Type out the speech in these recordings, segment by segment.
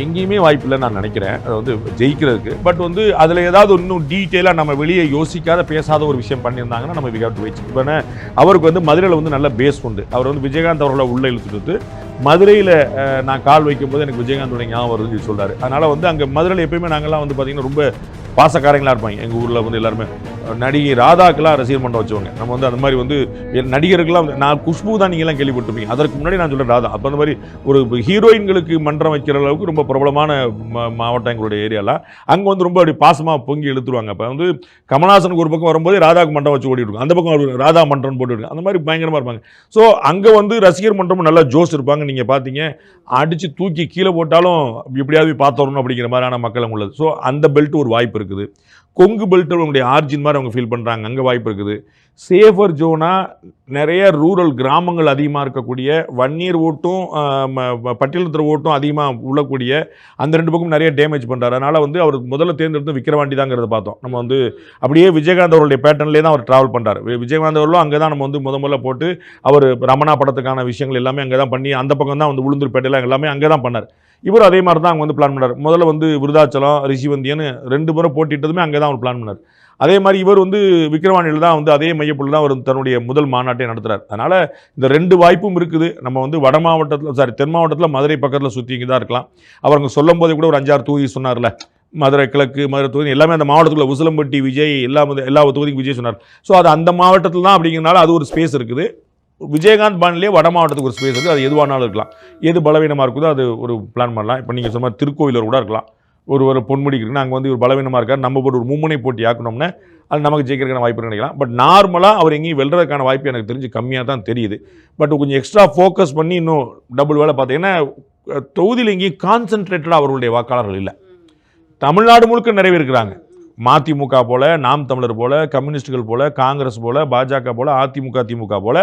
எங்கேயுமே வாய்ப்பு இல்லைன்னு நான் நினைக்கிறேன். அது வந்து ஜெயிக்கிறதுக்கு. பட் வந்து அதில் ஏதாவது இன்னும் டீட்டெயிலாக நம்ம வெளியே யோசிக்காத பேசாத ஒரு விஷயம் பண்ணியிருந்தாங்கன்னா நம்ம வி ஹேவ் டு வெயிட். இப்போ அவருக்கு வந்து மதுரையில் வந்து நல்ல பேஸ் உண்டு. அவர் வந்து விஜயகாந்த் அவர்களை உள்ளே இழுத்துட்டு வந்து மதுரையில் நான் கால் வைக்கும்போது எனக்கு விஜயகாந்தோட ஞாபகம் வருதுன்னு சொல்கிறாரு. அதனால் வந்து அங்கே மதுரையில் எப்பயுமே நாங்கள்லாம் வந்து பார்த்திங்கன்னா ரொம்ப பாசக்காரங்களாக இருப்பாங்க. எங்கள் ஊரில் வந்து எல்லாருமே நடிகை ராதாக்கெல்லாம் ரசிகர் மன்றம் வச்சவங்க. நம்ம வந்து அந்த மாதிரி வந்து நடிகர்கள்லாம் நான் குஷ்பு தான் நீங்கள்லாம் கேள்விப்பட்டிருப்பீங்க. அதற்கு முன்னாடி நான் சொல்கிறேன் ராதா. அப்போ அந்த மாதிரி ஒரு ஹீரோயின்களுக்கு மன்றம் வைக்கிற அளவுக்கு ரொம்ப பிரபலமான மாவட்டம் எங்களுடைய ஏரியாலாம். அங்கே வந்து ரொம்ப அப்படி பாசமாக பொங்கி இழுத்துருவாங்க. அப்போ வந்து கமல்ஹாசனுக்கு ஒரு பக்கம் வரும்போது ராதாக்கு மன்றம் வச்சு ஓடிட்டு இருக்கும், அந்த பக்கம் ராதா மன்றம்னு போட்டுருக்கு. அந்த மாதிரி பயங்கரமாக இருப்பாங்க. ஸோ அங்கே வந்து ரசிகர் மன்றமும் நல்லா ஜோஸ் இருப்பாங்க. நீங்கள் பார்த்தீங்க அடித்து தூக்கி கீழே போட்டாலும் எப்படியாவது பார்த்தோணும் அப்படிங்கிற மாதிரியான மக்கள் உள்ளது. ஸோ அந்த பெல்ட் ஒரு வாய்ப்பு இருக்குது. கொங்கு பெல்ட் அவங்களுடைய ஆர்ஜின் மாதிரி அவங்க ஃபீல் பண்ணுறாங்க. அங்கே வாய்ப்பு இருக்குது. சேஃபர் ஜோனாக நிறைய ரூரல் கிராமங்கள் அதிகமாக இருக்கக்கூடிய வன்னியர் ஓட்டும் பட்டியலத்தர் ஓட்டும் அதிகமாக உள்ளக்கூடிய அந்த ரெண்டு பக்கம் நிறைய டேமேஜ் பண்ணுறாரு. அதனால் வந்து அவர் முதல்ல தேர்ந்தெடுத்து விக்கிரவாண்டி தாங்கிறத பார்த்தோம். நம்ம வந்து அப்படியே விஜயகாந்த் அவருடைய பேட்டர்ன்லேயே தான் அவர் ட்ராவல் பண்ணுறாரு. விஜயகாந்த் அவர்களும் அங்கே தான் நம்ம வந்து முதல்ல போட்டு அவர் ரமணா படத்துக்கான விஷயங்கள் எல்லாமே அங்கே தான் பண்ணி அந்த பக்கம் தான் வந்து உளுந்தூர்பேட்டையில் எல்லாமே அங்கே தான் பண்ணார். இவர் அதே மாதிரி தான் அங்கே வந்து பிளான் பண்ணார். முதல்ல வந்து விருதாச்சலம் ரிஷிவந்தியன்னு 2 முறை போட்டிட்டதுமே அங்கே தான் அவர் பிளான் பண்ணார். அதே மாதிரி இவர் வந்து விக்கிரவாண்டியில் தான் வந்து அதே மையப்புள்ள தான் அவர் தன்னுடைய முதல் மாநாட்டை நடத்துகிறார். அதனால் இந்த 2 வாய்ப்பும் இருக்குது. நம்ம வந்து வட மாவட்டத்தில் தென் மாவட்டத்தில் மதுரை பக்கத்தில் சுற்றிங்க தான் இருக்கலாம். அவர் அங்கே சொல்லும் போதே கூட ஒரு 5-6 தொகுதி சொன்னார்ல, மதுரை கிழக்கு மதுரை தொகுதி எல்லாமே அந்த மாவட்டத்தில் உசிலம்பட்டி விஜய் எல்லா தொகுதிக்கும் விஜய் சொன்னார். ஸோ அது அந்த மாவட்டத்தில் தான் அப்படிங்கிறனால அது ஒரு ஸ்பேஸ் இருக்குது. விஜயகாந்த் பாண்டிலே வட மாவட்டத்துக்கு ஒரு ஸ்பேஸ் இருக்குது. அது எதுவானாலும் இருக்கலாம். எது பலவீனமாக இருக்குதோ அது ஒரு பிளான் பண்ணலாம். இப்போ நீங்கள் சொன்ன திருக்கோயிலூர் கூட இருக்கலாம். ஒரு பொன்முடி இருக்குன்னா அங்கே வந்து ஒரு பலவீனமாக இருக்கார், நம்ம போட்டு ஒரு மும்முனை போட்டி ஆக்கணும்னா அது நமக்கு ஜெயிக்கிறதுக்கான வாய்ப்பு நினைக்கலாம். பட் நார்மலாக அவர் எங்கேயும் வெல்றதுக்கான வாய்ப்பு எனக்கு தெரிஞ்சு கம்மியாக தான் தெரியுது. பட் கொஞ்சம் எக்ஸ்ட்ரா ஃபோக்கஸ் பண்ணி இன்னும் டபுள் வேலை பார்த்தீங்கன்னா தொகுதியில் எங்கேயும் கான்சன்ட்ரேட்டடாக அவர்களுடைய வாக்காளர்கள் இல்லை. தமிழ்நாடு முழுக்க நிறைய இருக்கிறாங்க. மதிமுக போல, நாம் தமிழர் போல, கம்யூனிஸ்டுகள் போல, காங்கிரஸ் போல, பாஜக போல, அதிமுக திமுக போல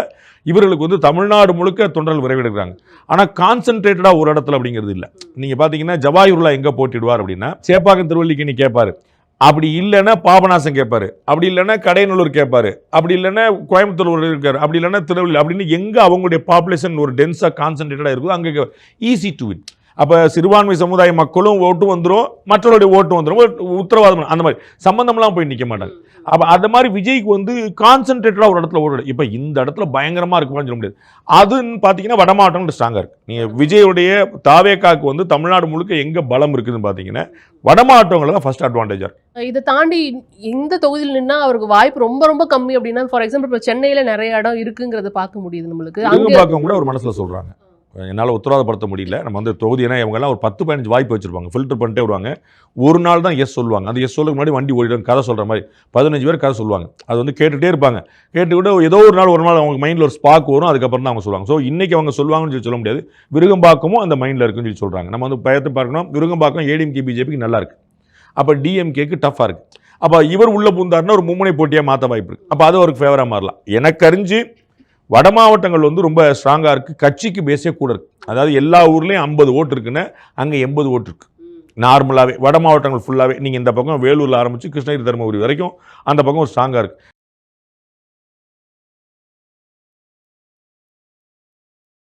இவர்களுக்கு வந்து தமிழ்நாடு முழுக்க தொண்டர்கள் விரைவெடுக்கிறாங்க. ஆனால் கான்சன்ட்ரேட்டடாக ஒரு இடத்துல அப்படிங்கிறது இல்லை. நீங்கள் பார்த்தீங்கன்னா ஜவாஹிருல்லா எங்கே போட்டிடுவார் அப்படின்னா சேப்பாக்கம் திருவல்லிக்கேணி கேட்பார். அப்படி இல்லைன்னா பாபநாசம் கேட்பாரு. அப்படி இல்லைன்னா கடையநல்லூர் கேட்பாரு. அப்படி இல்லைன்னா கோயம்புத்தூர் இருக்காரு. அப்படி இல்லைன்னா திருநெல்வேலி அப்படின்னு எங்கே அவங்களுடைய பாப்புலேஷன் ஒரு டென்ஸாக கான்சன்ட்ரேட்டடாக இருக்குதோ அங்கே ஈஸி டு வின். அப்போ சிறுபான்மை சமுதாய மக்களும் ஓட்டு வந்துடும், மற்றவருடைய ஓட்டு வந்துடும், உத்தரவாதம் அந்த மாதிரி சம்பந்தம்லாம் போய் நிற்க மாட்டாங்க. அப்போ அந்த மாதிரி விஜய்க்கு வந்து கான்சன்ட்ரேட்டடாக ஒரு இடத்துல ஓடு. இப்போ இந்த இடத்துல பயங்கரமாக இருக்குமான்னு சொல்ல முடியாது. அதுன்னு பார்த்தீங்கன்னா வட மாவட்டம் ஸ்ட்ராங்காக இருக்குது. நீங்கள் விஜயுடைய தாவேக்காவுக்கு வந்து தமிழ்நாடு முழுக்க எங்கே பலம் இருக்குதுன்னு பார்த்தீங்கன்னா வட மாவட்டங்களில் தான் ஃபர்ஸ்ட் அட்வான்டேஜாக இருக்குது. இதை தாண்டி இந்த தொகுதியில் நின்னா அவருக்கு வாய்ப்பு ரொம்ப ரொம்ப கம்மி அப்படின்னா ஃபார் எக்ஸாம்பிள் இப்போ சென்னையில் நிறைய இடம் இருக்குங்கிறத பார்க்க முடியுது நம்மளுக்கு. அங்கே பார்க்க கூட ஒரு மனசில் சொல்கிறாங்க. என்னால் உத்தரவாதப்படுத்த முடியல. நம்ம வந்து தொகுதி ஏன்னா இவங்கெல்லாம் ஒரு 10-15 வாய்ப்பு வச்சுருப்பாங்க. ஃபில்டர் பண்ணிட்டே வருவாங்க. ஒரு நாள் தான் எஸ் சொல்லுவாங்க. அந்த எஸ் சொல்லுக்கு முன்னாடி வண்டி ஓடிடும். கதை சொல்கிற மாதிரி 15 பேர் கதை சொல்லுவாங்க. அது வந்து கேட்டுகிட்டே இருப்பாங்க. கேட்டுக்கிட்டு ஏதோ ஒரு நாள் அவங்க மைண்டில் ஒரு ஸ்பாக் வரும். அதுக்கப்புறம் தான் அவங்க சொல்லுவாங்க. ஸோ இன்றைக்கி அவங்க சொல்லுவாங்கன்னு சொல்ல முடியாது. விருகம்பாக்கமும் அந்த மைண்டில் இருக்குன்னு சொல்லி சொல்கிறாங்க. நம்ம வந்து பயத்தை பார்க்கணும். விருகம்பாக்கம் ஏடிஎம்கே பிஜேபிக்கு நல்லா இருக்குது. அப்போ டிஎம்கேக்கு டஃப்பாக இருக்குது. அப்போ இவர் உள்ளே பூந்தாருன்னா ஒரு மும்முனை போட்டியாக மாற்ற வாய்ப்பு இருக்குது. அப்போ அது அவருக்கு ஃபேவராக மாறலாம். எனக்கு அறிஞ்சு வட மாவட்டங்கள் வந்து ரொம்ப ஸ்ட்ராங்காக இருக்குது. கட்சிக்கு பேஸே கூட இருக்குது. அதாவது எல்லா ஊர்லேயும் 50 ஓட்டு இருக்குன்னு அங்கே 80 ஓட்டு இருக்குது. நார்மலாகவே வட மாவட்டங்கள் ஃபுல்லாகவே நீங்கள் இந்த பக்கம் வேலூரில் ஆரம்பித்து கிருஷ்ணகிரி தருமபுரி வரைக்கும் அந்த பக்கம் ஒரு ஸ்ட்ராங்காக இருக்குது.